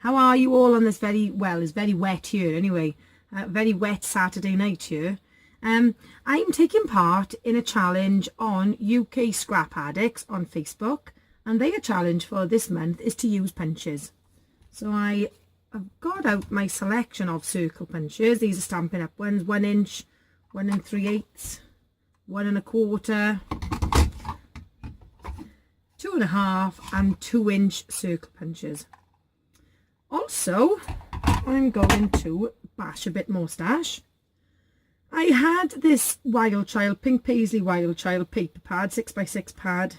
How are you all on this it's very wet here anyway, very wet Saturday night here. I'm taking part in a challenge on UK Scrap Addicts on Facebook, and their challenge for this month is to use punches. So I have got out my selection of circle punches. These are Stampin' Up ones, 1 inch, 1 3/8, 1 1/4, 2 1/2 and 2 inch circle punches. Also, I'm going to bash a bit more stash. I had this Wild Child, Pink Paisley Wild Child paper pad, 6x6 pad,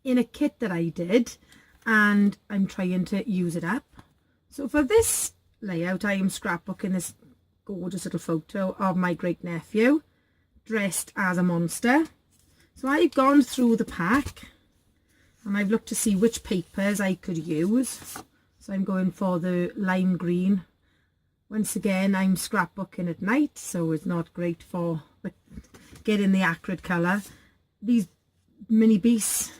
in a kit that I did, and I'm trying to use it up. So for this layout, I am scrapbooking this gorgeous little photo of my great nephew dressed as a monster. So I've gone through the pack and I've looked to see which papers I could use. So I'm going for the lime green. Once again, I'm scrapbooking at night, so it's not great for getting the accurate colour. These mini beasts,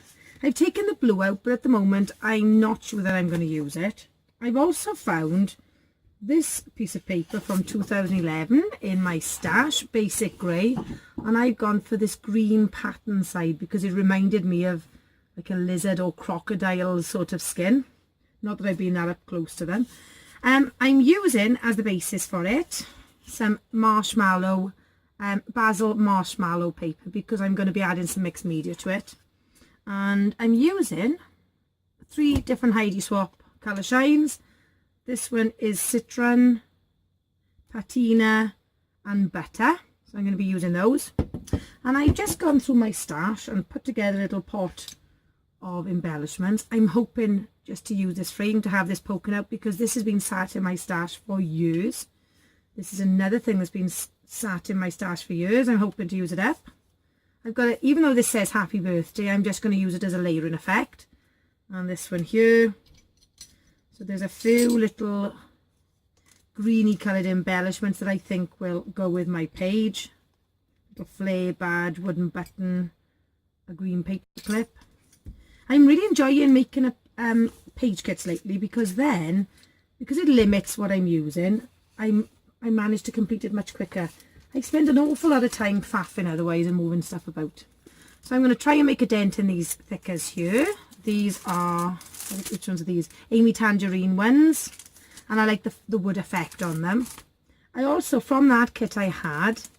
I've taken the blue out, but at the moment I'm not sure that I'm going to use it. I've also found this piece of paper from 2011 in my stash, basic grey, and I've gone for this green pattern side because it reminded me of like a lizard or crocodile sort of skin. Not that I've been that up close to them. I'm using as the basis for it some marshmallow, basil marshmallow paper, because I'm going to be adding some mixed media to it. And I'm using 3 different Heidi Swap colour shines. This one is citron, patina and butter. So I'm going to be using those. And I've just gone through my stash and put together a little pot of embellishments. I'm hoping just to use this frame to have this poking out, because this has been sat in my stash for years. This is another thing that's been sat in my stash for years. I'm hoping to use it up. I've got it, even though this says happy birthday, I'm just going to use it as a layering effect. And this one here, so there's a few little greeny coloured embellishments that I think will go with my page. Little flare badge, wooden button, a green paper clip. I'm really enjoying making page kits lately, because it limits what I'm using, I manage to complete it much quicker. I spend an awful lot of time faffing otherwise and moving stuff about. So I'm going to try and make a dent in these thickers here. These are, which ones are these? Amy Tangerine ones, and I like the wood effect on them. I also, from that kit I've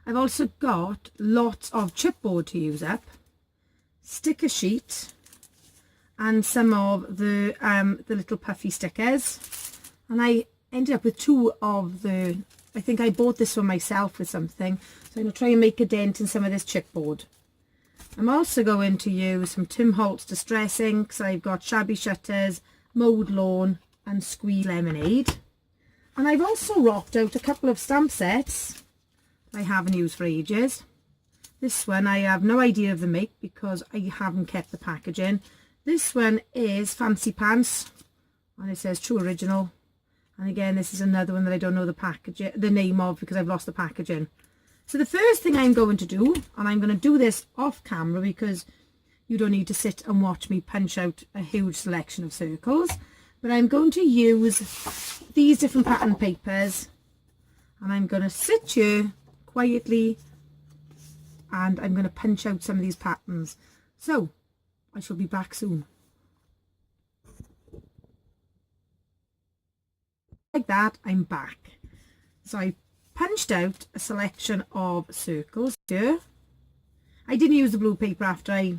also got lots of chipboard to use up, sticker sheet, and some of the little puffy stickers. And I ended up with 2 of the, I think I bought this for myself with something, so I'm going to try and make a dent in some of this chipboard. I'm also going to use some Tim Holtz Distress Inks. I've got Shabby Shutters, Mowed Lawn and Squeeze Lemonade. And I've also rocked out a couple of stamp sets I haven't used for ages. This one I have no idea of the make because I haven't kept the packaging. This one is Fancy Pants, and it says True Original. And again, this is another one that I don't know the name of because I've lost the packaging. So the first thing I'm going to do, and I'm going to do this off camera because you don't need to sit and watch me punch out a huge selection of circles, but I'm going to use these different pattern papers, and I'm going to sit here quietly and I'm going to punch out some of these patterns. So I shall be back soon. Like that, I'm back. So I punched out a selection of circles here. I didn't use the blue paper after I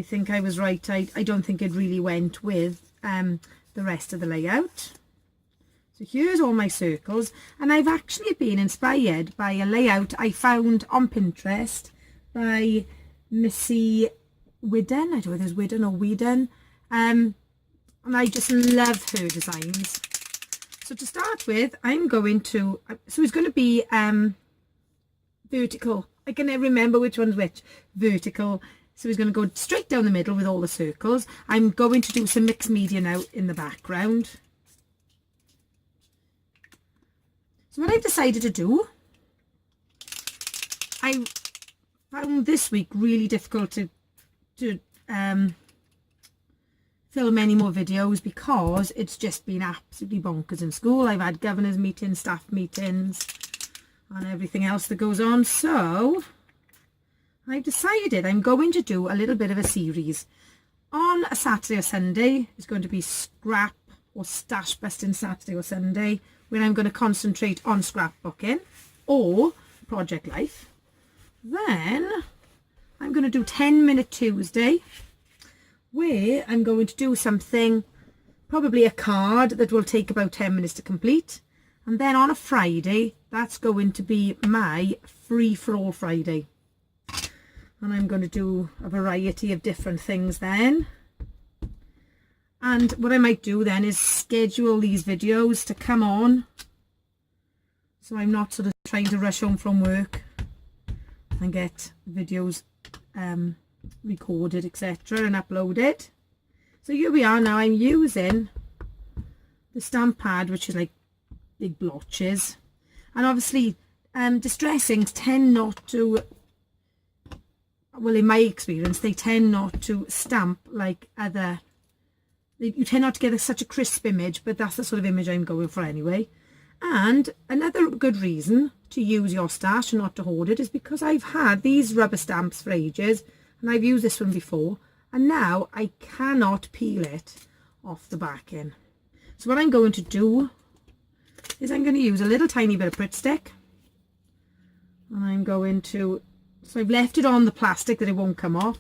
think I was right. I don't think it really went with the rest of the layout. So here's all my circles, and I've actually been inspired by a layout I found on Pinterest by Missy Widden. I don't know if it's Widden or Whedon, and I just love her designs. So to start with, I'm going to, so it's going to be vertical. I can never remember which one's which. Vertical. So he's going to go straight down the middle with all the circles. I'm going to do some mixed media now in the background. So what I've decided to do, I found this week really difficult to film any more videos because it's just been absolutely bonkers in school. I've had governors meetings, staff meetings and everything else that goes on. So I've decided I'm going to do a little bit of a series. On a Saturday or Sunday, it's going to be scrap or stash busting Saturday or Sunday, when I'm going to concentrate on scrapbooking or project life. Then I'm going to do 10-minute Tuesday, where I'm going to do something, probably a card that will take about 10 minutes to complete. And then on a Friday, that's going to be my free-for-all Friday. And I'm going to do a variety of different things then. And what I might do then is schedule these videos to come on, so I'm not sort of trying to rush home from work and get videos recorded, etc. and uploaded. So here we are now. I'm using the stamp pad, which is like big blotches. And obviously distressings tend not to, well, in my experience, they tend not to stamp like other, you tend not to get such a crisp image, but that's the sort of image I'm going for anyway. And another good reason to use your stash and not to hoard it is because I've had these rubber stamps for ages, and I've used this one before, and now I cannot peel it off the backing. So what I'm going to do is I'm going to use a little tiny bit of Pritt stick, and I'm going to, so I've left it on the plastic that it won't come off.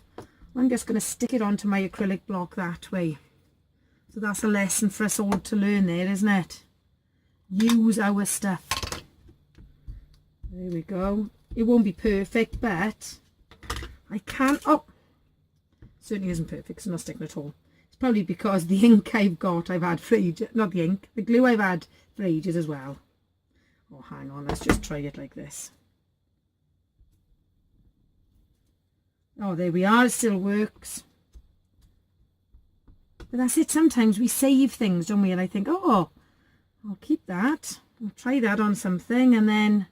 I'm just going to stick it onto my acrylic block that way. So that's a lesson for us all to learn there, isn't it? Use our stuff. There we go. It won't be perfect, but I can, oh, certainly isn't perfect, it's not sticking at all. It's probably because the ink I've had for ages, not the ink, the glue I've had for ages as well. Oh, hang on, let's just try it like this. Oh, there we are, it still works. But that's it, sometimes we save things, don't we? And I think, oh, I'll keep that. I'll try that on something, and then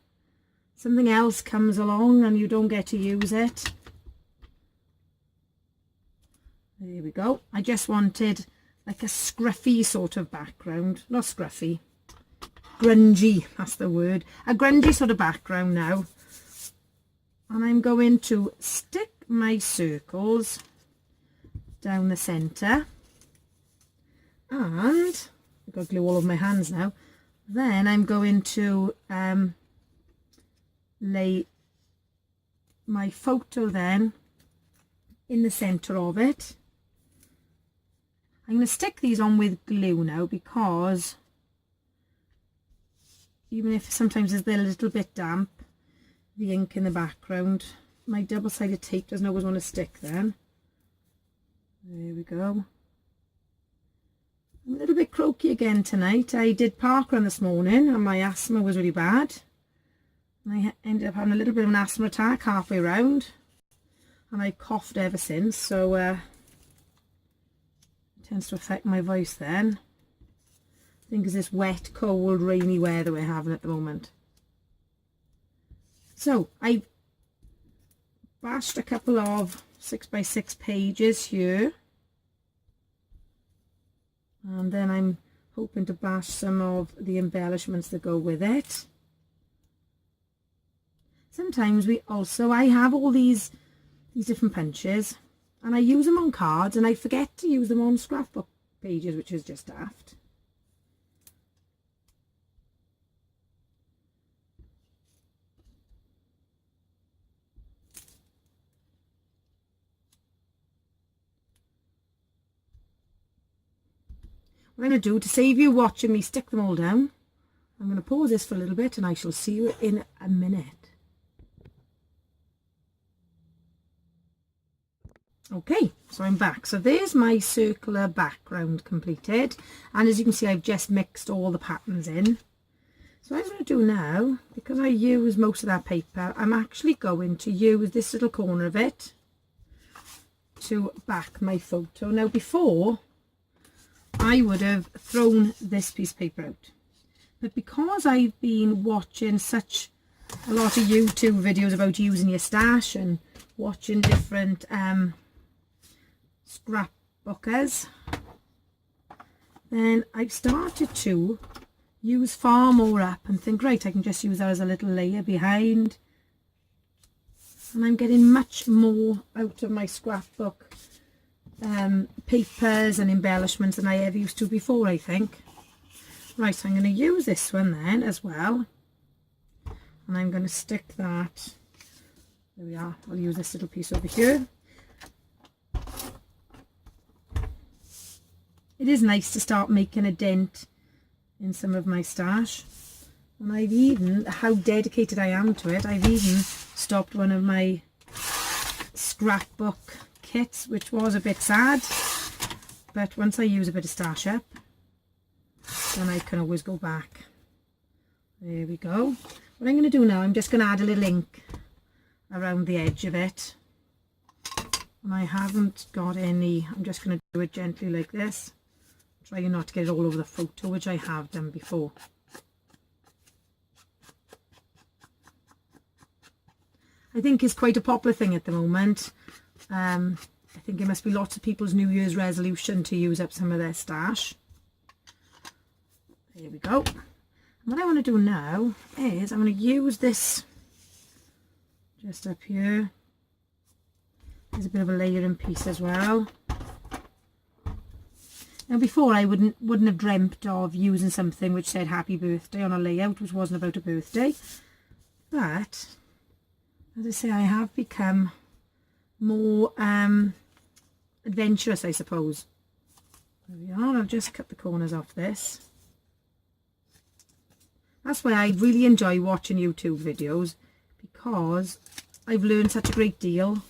something else comes along and you don't get to use it. There we go. I just wanted like a scruffy sort of background. Not scruffy. Grungy, that's the word. A grungy sort of background now. And I'm going to stick my circles down the centre. And I've got glue all over my hands now. Then I'm going to lay my photo then in the centre of it. I'm going to stick these on with glue now, because even if sometimes they're a little bit damp, the ink in the background, my double-sided tape doesn't always want to stick then. There we go. I'm a little bit croaky again tonight. I did parkrun this morning and my asthma was really bad. I ended up having a little bit of an asthma attack halfway round, and I coughed ever since, so it tends to affect my voice then. I think it's this wet, cold, rainy weather we're having at the moment. So I bashed a couple of 6x6 pages here. And then I'm hoping to bash some of the embellishments that go with it. Sometimes I have all these different punches, and I use them on cards, and I forget to use them on scrapbook pages, which is just daft. What I'm going to do, to save you watching me stick them all down, I'm going to pause this for a little bit, and I shall see you in a minute. Okay, so I'm back. So there's my circular background completed, and as you can see, I've just mixed all the patterns in. So what I'm going to do now, because I use most of that paper, I'm actually going to use this little corner of it to back my photo. Now before, I would have thrown this piece of paper out, but because I've been watching such a lot of YouTube videos about using your stash and watching different scrapbookers, then I've started to use far more up and think, right, I can just use that as a little layer behind. And I'm getting much more out of my scrapbook papers and embellishments than I ever used to before, I think. Right, so I'm going to use this one then as well. And I'm going to stick that, there we are, I'll use this little piece over here. It is nice to start making a dent in some of my stash. And I've even, how dedicated I am to it, I've even stopped one of my scrapbook kits, which was a bit sad. But once I use a bit of stash up, then I can always go back. There we go. What I'm going to do now, I'm just going to add a little ink around the edge of it. And I haven't got any, I'm just going to do it gently like this. Trying not to get it all over the photo, which I have done before. I think it's quite a popular thing at the moment. I think it must be lots of people's New Year's resolution to use up some of their stash. There we go. And what I want to do now is I'm going to use this just up here. There's a bit of a layering piece as well. Now before I wouldn't have dreamt of using something which said happy birthday on a layout which wasn't about a birthday. But as I say, I have become more adventurous, I suppose. There we are. I'll just cut the corners off this. That's why I really enjoy watching YouTube videos, because I've learned such a great deal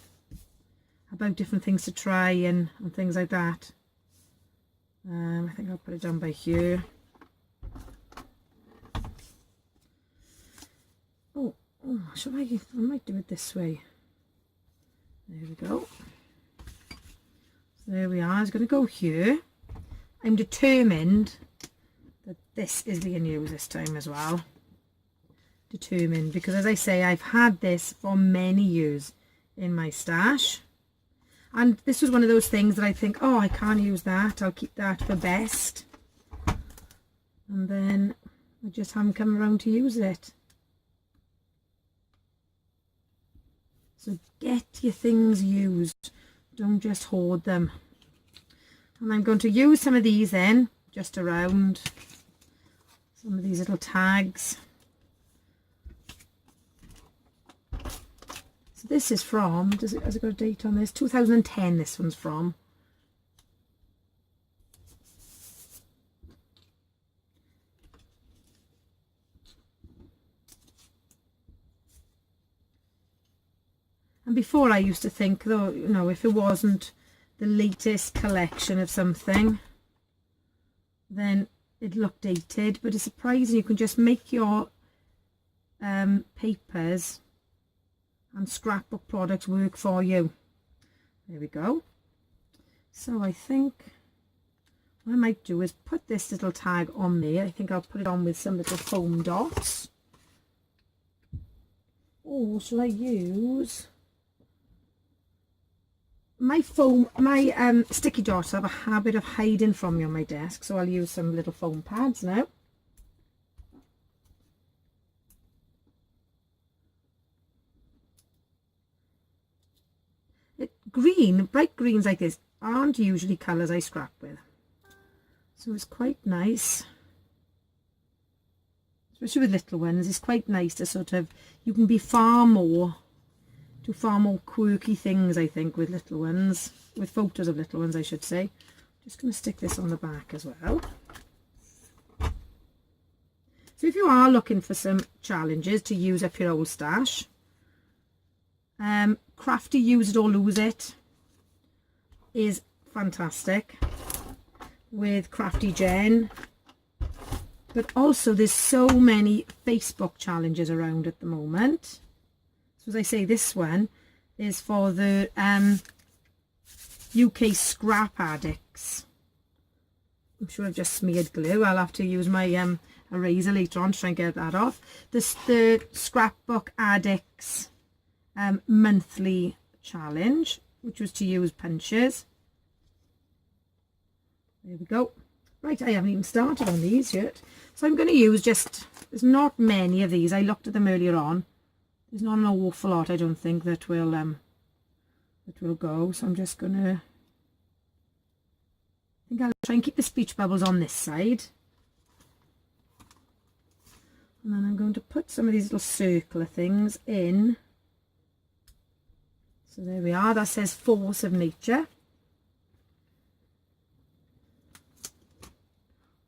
about different things to try and things like that. I think I'll put it down by here. Oh, should I might do it this way. There we go. So there we are. I was going to go here. I'm determined that this is being used this time as well. Determined, because as I say, I've had this for many years in my stash. And this was one of those things that I think, oh, I can't use that, I'll keep that for best. And then I just haven't come around to use it. So get your things used, don't just hoard them. And I'm going to use some of these then, just around some of these little tags. So this is from, has it got a date on this? 2010 this one's from. And before I used to think, though, you know, if it wasn't the latest collection of something, then it looked dated. But it's surprising you can just make your papers and scrapbook products work for you. There we go. So I think what I might do is put this little tag on there. I think I'll put it on with some little foam dots. Or shall I use my sticky dots? I have a habit of hiding from me on my desk, so I'll use some little foam pads now. Bright greens like this aren't usually colours I scrap with, so it's quite nice, especially with little ones. It's quite nice to sort of, you can be do far more quirky things, I think, with little ones, with photos of little ones I should say. Just going to stick this on the back as well. So if you are looking for some challenges to use up your old stash, Crafty Use It or Lose It is fantastic with Crafty Jen, but also there's so many Facebook challenges around at the moment. So as I say, this one is for the UK Scrap Addicts. I'm sure I've just smeared glue. I'll have to use my eraser later on to try and get that off. The Scrapbook Addicts monthly challenge, which was to use punches. There we go. Right, I haven't even started on these yet. So I'm going to use just, there's not many of these. I looked at them earlier on. There's not an awful lot, I don't think, that will go. So I'm just going to, I think I'll try and keep the speech bubbles on this side. And then I'm going to put some of these little circular things in. So there we are, that says Force of Nature.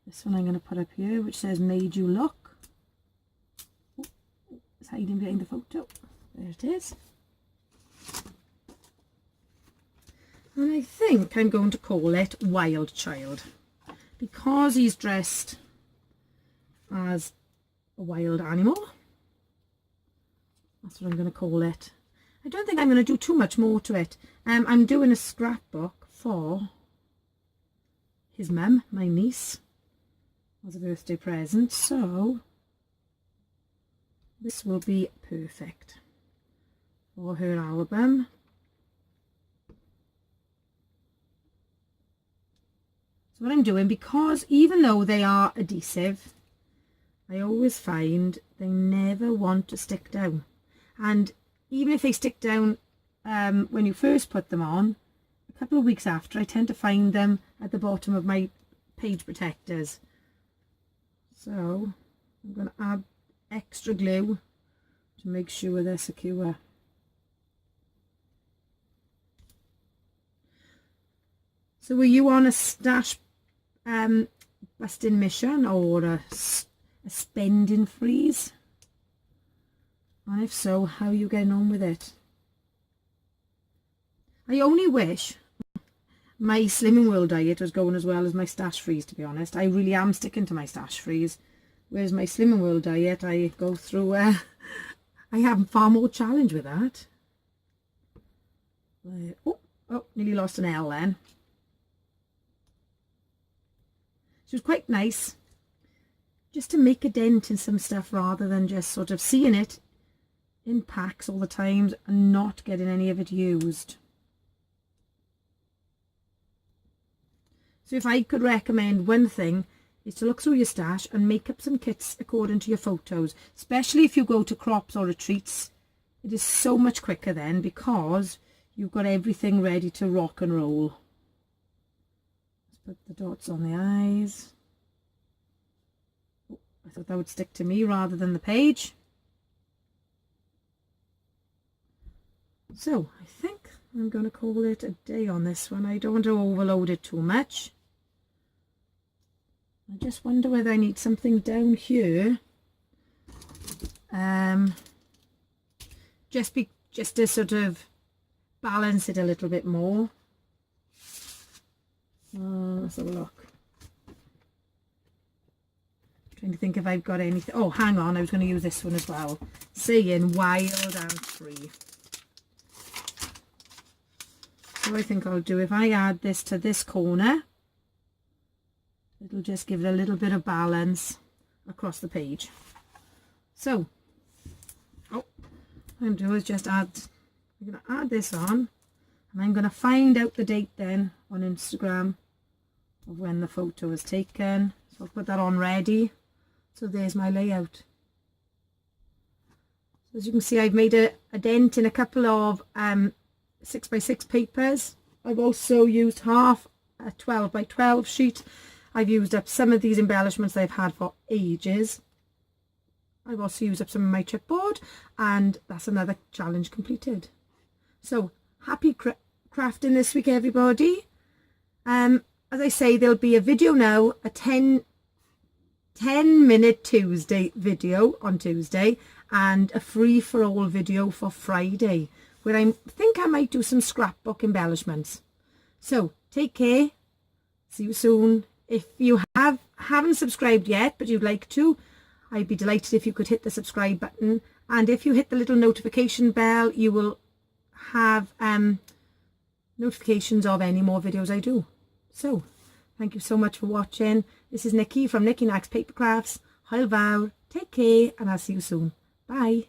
This one I'm going to put up here, which says Made You Look. Oh, it's hiding behind the photo. There it is. And I think I'm going to call it Wild Child, because he's dressed as a wild animal. That's what I'm going to call it. I don't think I'm going to do too much more to it. I'm doing a scrapbook for his mum, my niece, as a birthday present, so this will be perfect for her album. So what I'm doing, because even though they are adhesive, I always find they never want to stick down. And even if they stick down when you first put them on, a couple of weeks after, I tend to find them at the bottom of my page protectors. So I'm going to add extra glue to make sure they're secure. So were you on a stash busting mission or a spending freeze? And if so, how are you getting on with it? I only wish my Slimming World diet was going as well as my stash freeze, to be honest. I really am sticking to my stash freeze. Whereas my Slimming World diet, I go through, I have far more challenge with that. Oh, nearly lost an L then. It was quite nice just to make a dent in some stuff rather than just sort of seeing it in packs all the time and not getting any of it used. So if I could recommend one thing, is to look through your stash and make up some kits according to your photos, especially if you go to crops or retreats. It is so much quicker then, because you've got everything ready to rock and roll. Let's put the dots on the eyes. Oh, I thought that would stick to me rather than the page. So I think I'm going to call it a day on this one. I don't want to overload it too much. I just wonder whether I need something down here. Just to sort of balance it a little bit more. Let's have a look. Trying to think if I've got anything. Oh, hang on, I was going to use this one as well. Saying wild and free. So I think I'll do, if I add this to this corner, it'll just give it a little bit of balance across the page. So, what I'm doing is just I'm going to add this on, and I'm going to find out the date then on Instagram of when the photo was taken. So I'll put that on ready. So there's my layout. So as you can see, I've made a dent in a couple of 6x6 papers. I've also used half a 12x12 sheet. I've used up some of these embellishments that I've had for ages. I've also used up some of my chipboard, and that's another challenge completed. So happy crafting this week, everybody. As I say, there'll be a video now, a 10-minute Tuesday video on Tuesday, and a free-for-all video for Friday, where I think I might do some scrapbook embellishments. So take care. See you soon. If you haven't subscribed yet, but you'd like to, I'd be delighted if you could hit the subscribe button. And if you hit the little notification bell, you will have notifications of any more videos I do. So, thank you so much for watching. This is Nikki from Nikki Nax Paper Crafts. Hwyl fawr, take care, and I'll see you soon. Bye.